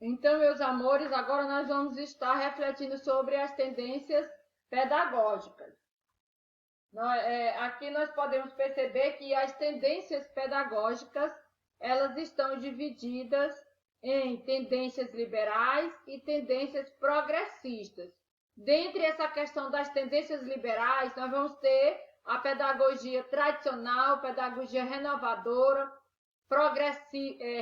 Então, meus amores, agora nós vamos estar refletindo sobre as tendências pedagógicas. Aqui nós podemos perceber que as tendências pedagógicas, elas estão divididas em tendências liberais e tendências progressistas. Dentre essa questão das tendências liberais, nós vamos ter a pedagogia tradicional, pedagogia renovadora,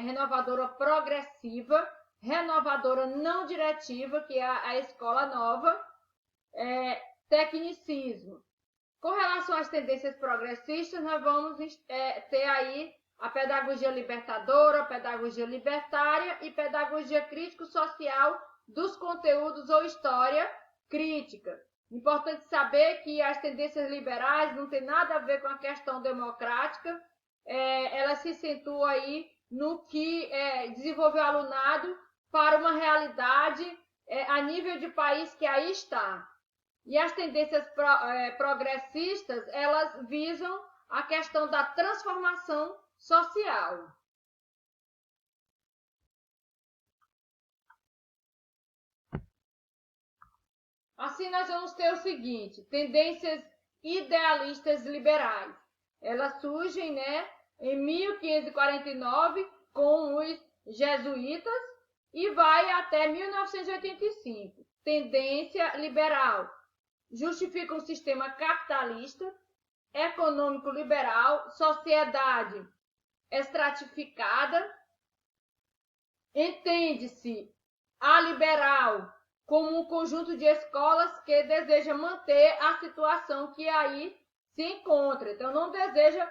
renovadora progressiva, renovadora não diretiva, que é a escola nova, tecnicismo. Com relação às tendências progressistas, nós vamos ter aí a pedagogia libertadora, pedagogia libertária e pedagogia crítico-social dos conteúdos ou história crítica. Importante saber que as tendências liberais não tem nada a ver com a questão democrática, ela se acentua aí no que desenvolveu o alunado para uma realidade a nível de país que aí está. E as tendências progressistas, elas visam a questão da transformação social. Assim, nós vamos ter o seguinte: tendências idealistas liberais. Elas surgem, em 1549 com os jesuítas e vai até 1985. Tendência liberal. Justifica um sistema capitalista, econômico liberal, sociedade estratificada. Entende-se a liberal como um conjunto de escolas que deseja manter a situação que aí se encontra. Então, não deseja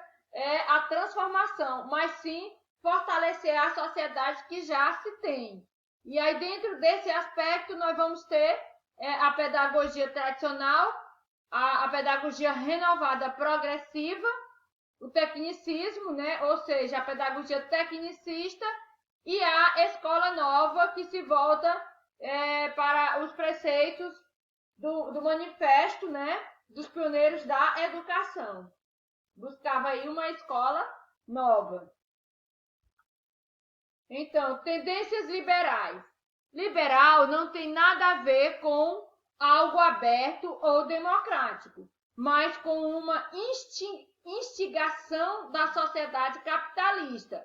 a transformação, mas sim fortalecer a sociedade que já se tem. E aí, dentro desse aspecto, nós vamos ter a pedagogia tradicional, a pedagogia renovada progressiva, o tecnicismo, ou seja, a pedagogia tecnicista, e a escola nova, que se volta para os preceitos do manifesto, dos pioneiros da educação. Buscava aí uma escola nova. Então, tendências liberais. Liberal não tem nada a ver com algo aberto ou democrático, mas com uma instigação da sociedade capitalista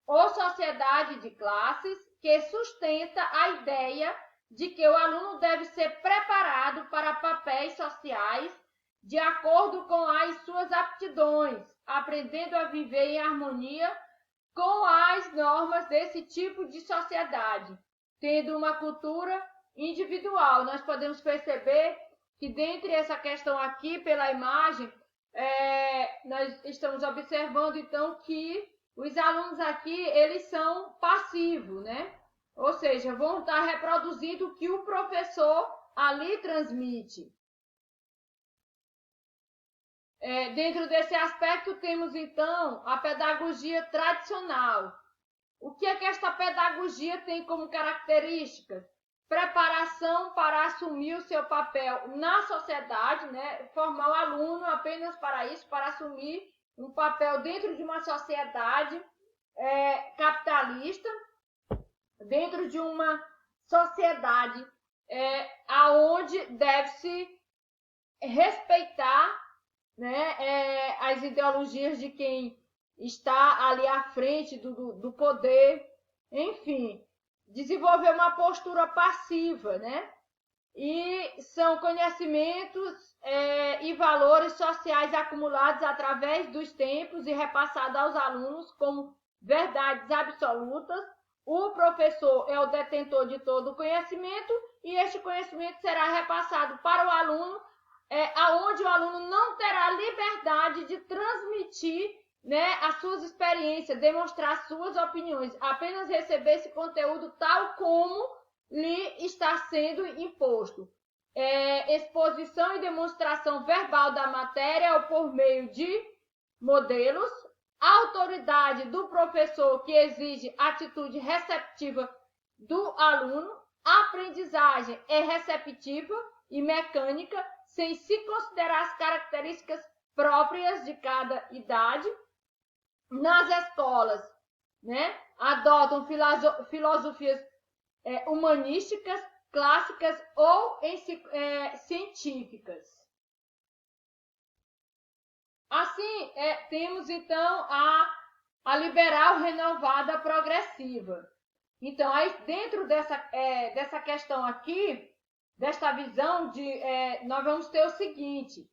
ou sociedade de classes que sustenta a ideia de que o aluno deve ser preparado para papéis sociais de acordo com as suas aptidões, aprendendo a viver em harmonia com as normas desse tipo de sociedade, tendo uma cultura individual. Nós podemos perceber que, dentre essa questão aqui, pela imagem, nós estamos observando, então, que os alunos aqui, eles são passivos, Ou seja, vão estar reproduzindo o que o professor ali transmite. Dentro desse aspecto, temos, então, a pedagogia tradicional. O que é que esta pedagogia tem como características? Preparação para assumir o seu papel na sociedade, formar o aluno apenas para isso, para assumir um papel dentro de uma sociedade capitalista, dentro de uma sociedade aonde deve-se respeitar as ideologias de quem está ali à frente do poder, enfim, desenvolver uma postura passiva, E são conhecimentos e valores sociais acumulados através dos tempos e repassados aos alunos como verdades absolutas. O professor é o detentor de todo o conhecimento e este conhecimento será repassado para o aluno, aonde o aluno não terá liberdade de transmitir as suas experiências, demonstrar suas opiniões, apenas receber esse conteúdo tal como lhe está sendo imposto. Exposição e demonstração verbal da matéria ou por meio de modelos, autoridade do professor que exige atitude receptiva do aluno, aprendizagem é receptiva e mecânica, sem se considerar as características próprias de cada idade. Nas escolas, adotam filosofias humanísticas, clássicas ou científicas. Assim, temos então a liberal renovada progressiva. Então, aí dentro dessa questão aqui, desta visão, nós vamos ter o seguinte: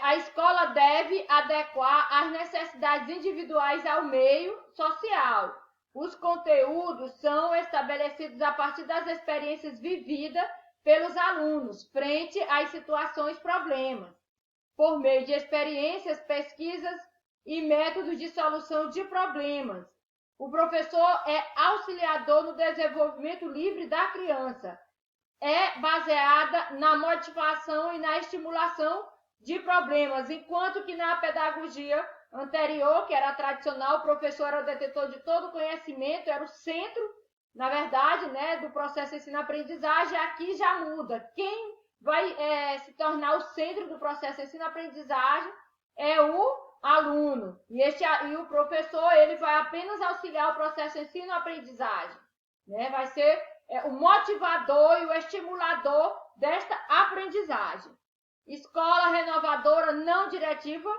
a escola deve adequar as necessidades individuais ao meio social. Os conteúdos são estabelecidos a partir das experiências vividas pelos alunos frente às situações problemas, por meio de experiências, pesquisas e métodos de solução de problemas. O professor é auxiliador no desenvolvimento livre da criança. É baseada na motivação e na estimulação de problemas, enquanto que na pedagogia anterior, que era tradicional, o professor era o detetor de todo conhecimento, era o centro, na verdade, né, do processo ensino-aprendizagem. Aqui já muda. Quem vai se tornar o centro do processo ensino-aprendizagem é o aluno. E o professor, ele vai apenas auxiliar o processo ensino-aprendizagem, né? Vai ser o motivador e o estimulador desta aprendizagem. Escola renovadora não diretiva,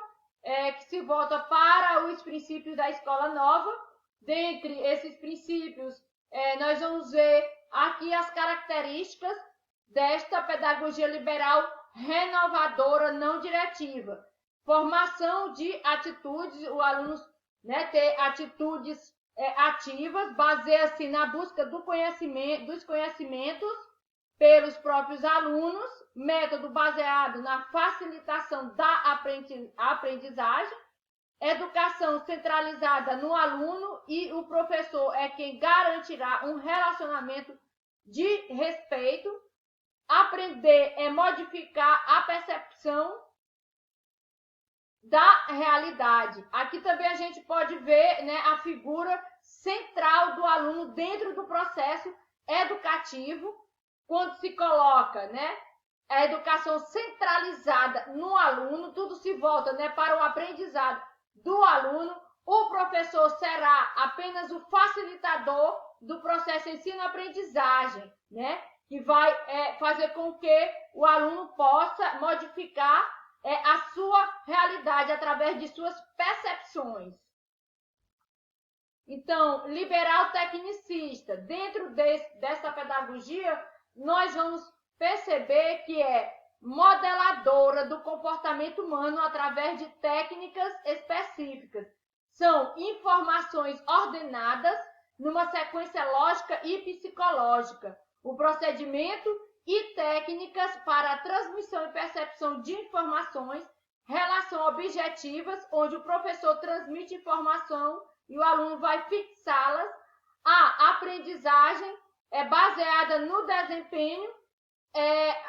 que se volta para os princípios da escola nova. Dentre esses princípios, nós vamos ver aqui as características desta pedagogia liberal renovadora não diretiva. Formação de atitudes, o aluno, né, ter atitudes ativas, baseia-se na busca dos conhecimentos pelos próprios alunos, método baseado na facilitação da aprendizagem, educação centralizada no aluno e o professor é quem garantirá um relacionamento de respeito. Aprender é modificar a percepção da realidade. Aqui também a gente pode ver, né, a figura central do aluno dentro do processo educativo, quando se coloca, né, a educação centralizada no aluno, tudo se volta, né, para o aprendizado do aluno. O professor será apenas o facilitador do processo ensino-aprendizagem, né, que vai fazer com que o aluno possa modificar a sua realidade através de suas percepções. Então, liberal tecnicista, dentro dessa pedagogia, nós vamos perceber que é modeladora do comportamento humano através de técnicas específicas. São informações ordenadas numa sequência lógica e psicológica. O procedimento e técnicas para a transmissão e percepção de informações, relação objetivas, onde o professor transmite informação e o aluno vai fixá-las. A aprendizagem é baseada no desempenho.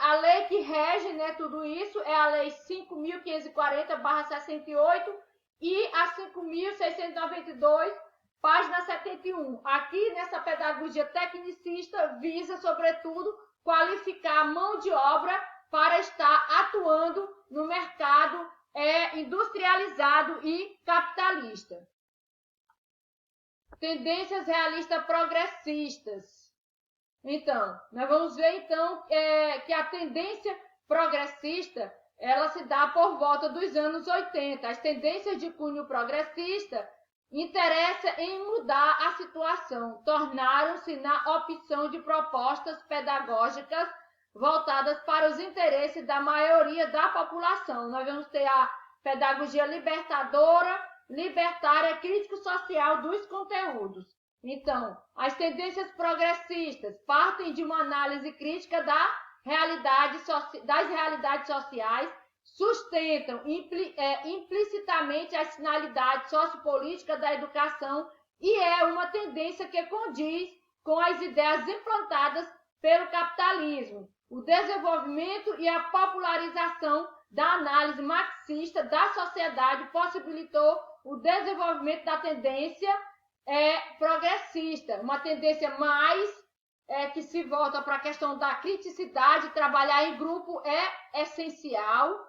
A lei que rege, né, tudo isso é a Lei 5.540/68 e a 5.692, página 71. Aqui, nessa pedagogia tecnicista, visa, sobretudo, qualificar a mão de obra para estar atuando no mercado industrializado e capitalista. Tendências realistas progressistas. Então, nós vamos ver então que a tendência progressista ela se dá por volta dos anos 80. As tendências de cunho progressista interessam em mudar a situação, tornaram-se na opção de propostas pedagógicas voltadas para os interesses da maioria da população. Nós vamos ter a pedagogia libertária, crítico-social dos conteúdos. Então, as tendências progressistas partem de uma análise crítica das realidades sociais, sustentam implicitamente as finalidades sociopolíticas da educação e é uma tendência que condiz com as ideias implantadas pelo capitalismo. O desenvolvimento e a popularização da análise marxista da sociedade possibilitou o desenvolvimento da tendência progressista, uma tendência mais que se volta para a questão da criticidade, trabalhar em grupo é essencial.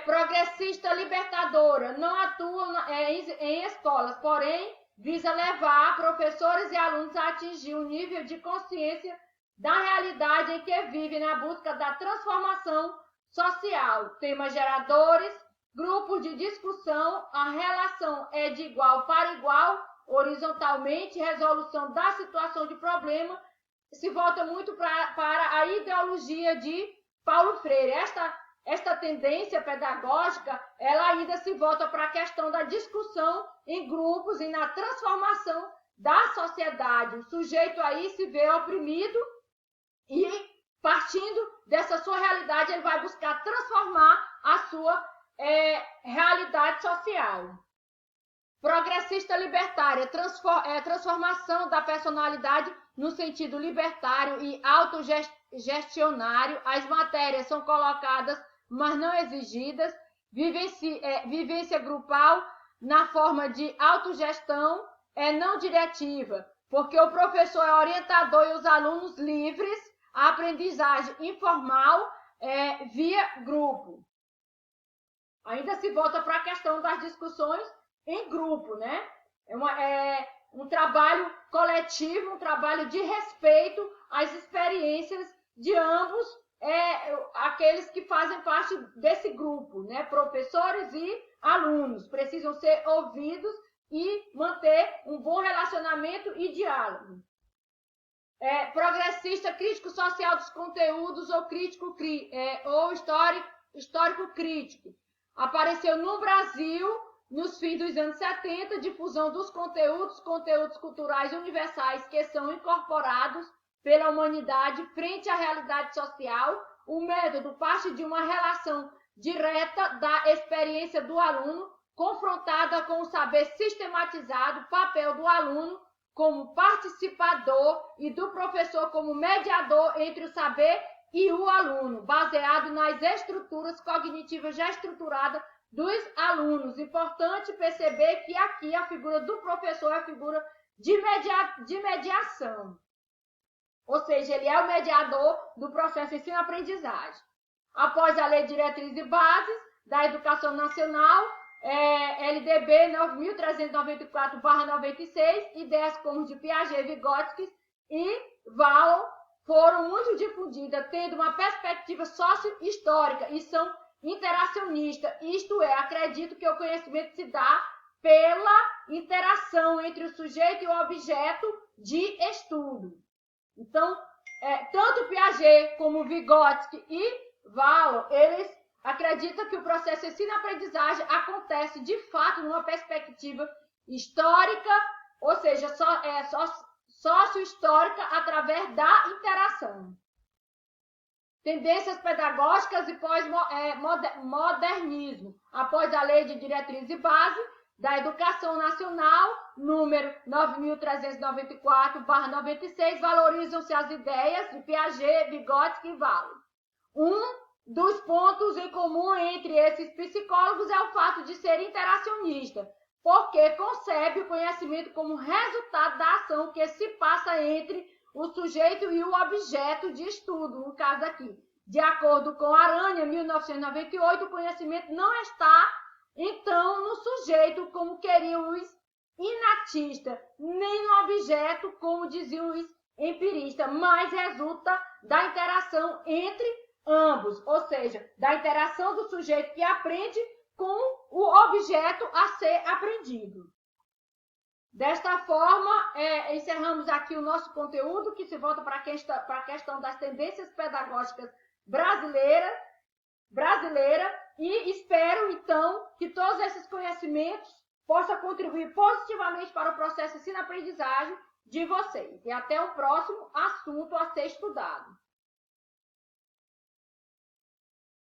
Progressista libertadora, não atua em escolas, porém visa levar professores e alunos a atingir um nível de consciência da realidade em que vivem na busca da transformação social. Temas geradores, grupos de discussão, a relação é de igual para igual, horizontalmente, resolução da situação de problema, se volta muito para a ideologia de Paulo Freire. Esta tendência pedagógica, ela ainda se volta para a questão da discussão em grupos e na transformação da sociedade. O sujeito aí se vê oprimido e, partindo dessa sua realidade, ele vai buscar transformar a sua realidade social. Progressista libertária, transformação da personalidade no sentido libertário e autogestionário. As matérias são colocadas, mas não exigidas. Vivência grupal na forma de autogestão não diretiva, porque o professor é orientador e os alunos livres. A aprendizagem informal via grupo. Ainda se volta para a questão das discussões em grupo, né? Um trabalho coletivo, um trabalho de respeito às experiências de ambos, aqueles que fazem parte desse grupo, né? Professores e alunos precisam ser ouvidos e manter um bom relacionamento e diálogo. Progressista, crítico social dos conteúdos ou crítico ou histórico crítico. Apareceu no Brasil nos fins dos anos 70, difusão dos conteúdos culturais universais que são incorporados pela humanidade frente à realidade social. O método parte de uma relação direta da experiência do aluno, confrontada com o saber sistematizado, papel do aluno como participador e do professor como mediador entre o saber e o aluno, baseado nas estruturas cognitivas já estruturadas dos alunos. Importante perceber que aqui a figura do professor é a figura de mediação. Ou seja, ele é o mediador do processo ensino-aprendizagem. Após a Lei de Diretrizes e Bases da Educação Nacional, LDB 9.394/96, ideias como de Piaget, Vygotsky e Vallon foram muito difundidas, tendo uma perspectiva socio-histórica e são interacionistas. Isto é, acredito que o conhecimento se dá pela interação entre o sujeito e o objeto de estudo. Então, tanto Piaget como Vygotsky e Vallon, eles acreditam que o processo de ensino-aprendizagem acontece de fato numa perspectiva histórica, ou seja, sócio-histórica através da interação. Tendências pedagógicas e pós-modernismo. Após a Lei de Diretrizes e Base da Educação Nacional, número 9.394/96, valorizam-se as ideias de Piaget, Vygotsky e Vallon. Um dos pontos em comum entre esses psicólogos é o fato de ser interacionista, porque concebe o conhecimento como resultado da ação que se passa entre o sujeito e o objeto de estudo, no caso aqui. De acordo com Aranha, 1998, o conhecimento não está, então, no sujeito, como queriam os inatistas, nem no objeto, como diziam os empiristas, mas resulta da interação entre ambos, ou seja, da interação do sujeito que aprende com o objeto a ser aprendido. Desta forma, encerramos aqui o nosso conteúdo, que se volta para a questão das tendências pedagógicas brasileiras, e espero, então, que todos esses conhecimentos possam contribuir positivamente para o processo de ensino-aprendizagem de vocês. E até o próximo assunto a ser estudado.